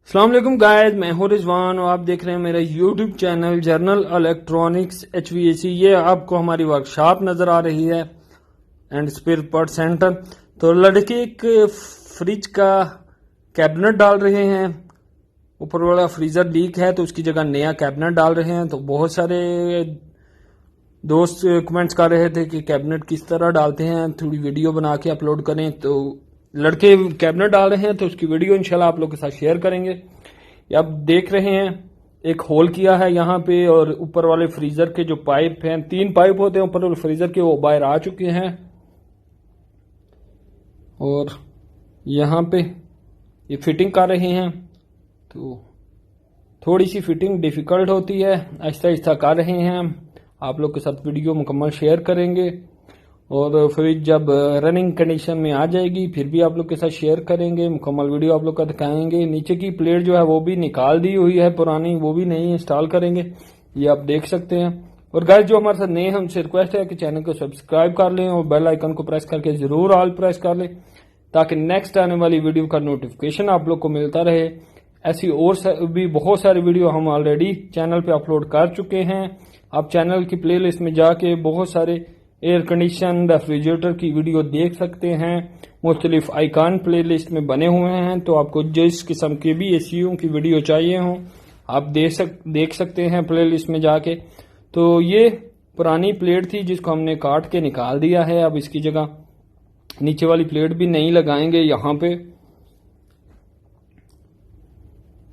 अस्सलाम वालेकुम गाइस, मैं हूं रिजवान और आप देख रहे हैं मेरा YouTube channel journal electronics HVAC। ये आपको हमारी वर्कशॉप नजर आ रही है एंड स्पेयर पार्ट सेंटर। तो लड़के एक फ्रिज का कैबिनेट डाल रहे हैं। ऊपर वाला फ्रीजर लीक है तो उसकी जगह नया कैबिनेट डाल रहे हैं। तो बहुत सारे दोस्त कमेंट्स कर रहे थे कि कैबिनेट किस तरह डालते हैं, थोड़ी वीडियो बना के अपलोड करें। तो लड़के कैबिनेट डाल रहे हैं तो उसकी वीडियो इंशाल्लाह आप लोग के साथ शेयर करेंगे। ये आप देख रहे हैं एक होल किया है यहाँ पे, और ऊपर वाले फ्रीजर के जो पाइप हैं, 3 पाइप होते हैं ऊपर वाले फ्रीजर के, वो बाहर आ चुके हैं। और यहाँ पे ये फिटिंग कर रहे हैं। तो थोड़ी सी फिटिंग डिफिकल्ट होती है, आहिस्ता आहिस्ता कर रहे हैं। आप लोग के साथ वीडियो मुकम्मल शेयर करेंगे और फ्रिज जब रनिंग कंडीशन में आ जाएगी फिर भी आप लोग के साथ शेयर करेंगे, मुकम्मल वीडियो आप लोग का दिखाएंगे। नीचे की प्लेट जो है वो भी निकाल दी हुई है पुरानी, वो भी नई इंस्टॉल करेंगे, ये आप देख सकते हैं। और गाइस जो हमारे साथ नए हैं उनसे रिक्वेस्ट है कि चैनल को सब्सक्राइब कर लें और बेल आइकन को प्रेस करके जरूर ऑल प्रेस कर लें ताकि नेक्स्ट आने वाली वीडियो का नोटिफिकेशन आप लोग को मिलता रहे। ऐसी और भी बहुत सारी वीडियो हम ऑलरेडी चैनल पे अपलोड कर चुके हैं। आप चैनल की प्लेलिस्ट में जाके बहुत सारे एयर कंडीशन रेफ्रिजरेटर की वीडियो देख सकते हैं। मुख्तलिफ आइकॉन प्लेलिस्ट में बने हुए हैं, तो आपको जिस किस्म के भी एसीओ की वीडियो चाहिए हो आप देख सकते हैं प्लेलिस्ट में जाके। तो ये पुरानी प्लेट थी जिसको हमने काट के निकाल दिया है। अब इसकी जगह नीचे वाली प्लेट भी नहीं लगाएंगे। यहाँ पे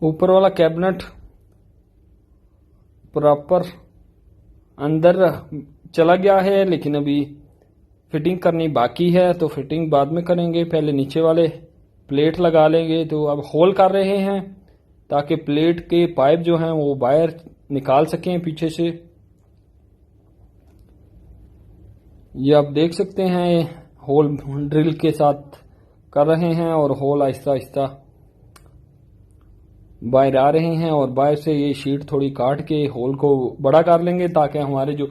ऊपर वाला कैबिनेट प्रॉपर अंदर चला गया है, लेकिन अभी फिटिंग करनी बाकी है, तो फिटिंग बाद में करेंगे। पहले नीचे वाले प्लेट लगा लेंगे। तो अब होल कर रहे हैं ताकि प्लेट के पाइप जो हैं वो बाहर निकाल सकें पीछे से। ये आप देख सकते हैं होल ड्रिल के साथ कर रहे हैं और होल आहिस्ता आहिस्ता बाहर आ रहे हैं। और बाहर से ये शीट थोड़ी काट के होल को बड़ा कर लेंगे ताकि हमारे जो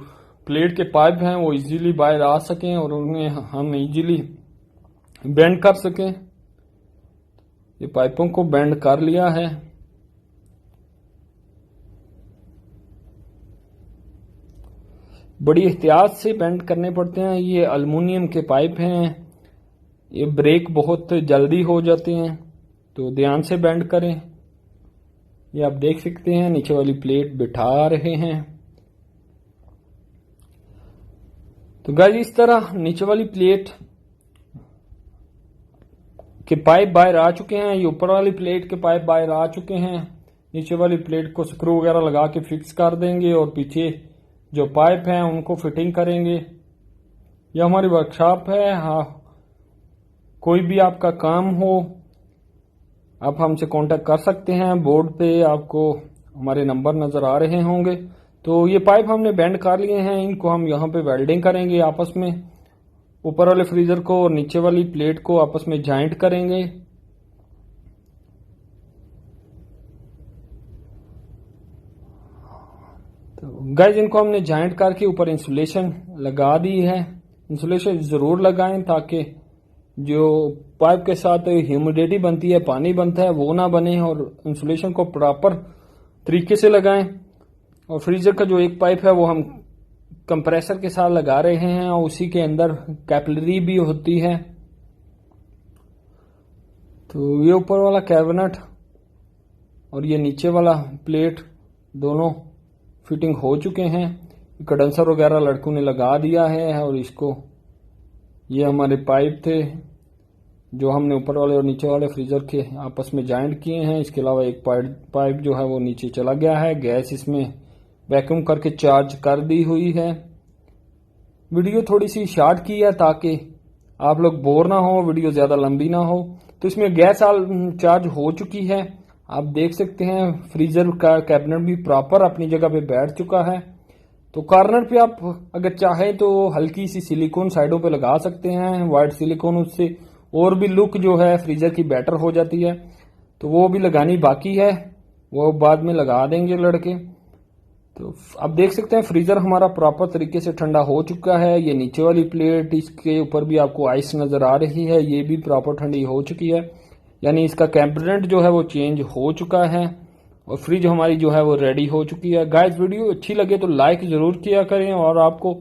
प्लेट के पाइप हैं वो इजीली बाहर आ सकें और उन्हें हम इजीली बेंड कर सकें। ये पाइपों को बेंड कर लिया है। बड़ी एहतियात से बेंड करने पड़ते हैं। ये एल्युमिनियम के पाइप हैं, ये ब्रेक बहुत जल्दी हो जाते हैं, तो ध्यान से बेंड करें। ये आप देख सकते हैं नीचे वाली प्लेट बिठा रहे हैं। तो गाइस इस तरह नीचे वाली प्लेट के पाइप बाहर आ चुके हैं। ये ऊपर वाली प्लेट के पाइप बाहर आ चुके हैं। नीचे वाली प्लेट को स्क्रू वगैरह लगा के फिक्स कर देंगे और पीछे जो पाइप हैं उनको फिटिंग करेंगे। ये हमारी वर्कशॉप है। हाँ, कोई भी आपका काम हो आप हमसे कांटेक्ट कर सकते हैं। बोर्ड पे आपको हमारे नंबर नजर आ रहे होंगे। तो ये पाइप हमने बेंड कर लिए हैं, इनको हम यहाँ पे वेल्डिंग करेंगे आपस में। ऊपर वाले फ्रीजर को और नीचे वाली प्लेट को आपस में जॉइंट करेंगे। तो गाइस इनको हमने जॉइंट करके ऊपर इंसुलेशन लगा दी है। इंसुलेशन जरूर लगाएं ताकि जो पाइप के साथ ह्यूमिडिटी बनती है, पानी बनता है, वो ना बने। और इंसुलेशन को प्रॉपर तरीके से लगाएं। और फ्रीजर का जो एक पाइप है वो हम कंप्रेसर के साथ लगा रहे हैं और उसी के अंदर कैपिलरी भी होती है। तो ये ऊपर वाला कैबिनेट और ये नीचे वाला प्लेट दोनों फिटिंग हो चुके हैं। कंडेंसर वगैरह लड़कों ने लगा दिया है। और इसको ये हमारे पाइप थे जो हमने ऊपर वाले और नीचे वाले फ्रीजर के आपस में जॉइंट किए हैं। इसके अलावा एक पाइप जो है वो नीचे चला गया है। गैस इसमें वैक्यूम करके चार्ज कर दी हुई है। वीडियो थोड़ी सी शॉर्ट की है ताकि आप लोग बोर ना हो, वीडियो ज्यादा लंबी ना हो। तो इसमें गैस चार्ज हो चुकी है। आप देख सकते हैं फ्रीजर का कैबिनेट भी प्रॉपर अपनी जगह पे बैठ चुका है। तो कॉर्नर पे आप अगर चाहें तो हल्की सी सिलिकॉन साइडों पे लगा सकते हैं, व्हाइट सिलिकॉन, उससे और भी लुक जो है फ्रीजर की बेटर हो जाती है। तो वो भी लगानी बाकी है, वो बाद में लगा देंगे लड़के। तो आप देख सकते हैं फ्रीजर हमारा प्रॉपर तरीके से ठंडा हो चुका है। ये नीचे वाली प्लेट, इसके ऊपर भी आपको आइस नजर आ रही है, ये भी प्रॉपर ठंडी हो चुकी है। यानी इसका कंपोनेंट जो है वो चेंज हो चुका है और फ्रिज हमारी जो है वो रेडी हो चुकी है। गाइस वीडियो अच्छी लगे तो लाइक जरूर किया करें, और आपको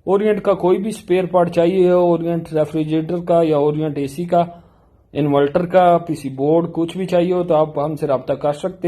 ओरिएंट का कोई भी स्पेयर पार्ट चाहिए हो, ओरिएंट रेफ्रिजरेटर का या ओरिएंट एसी का, इन्वर्टर का, पीसी बोर्ड, कुछ भी चाहिए हो तो आप हमसे रब्ता कर सकते हैं।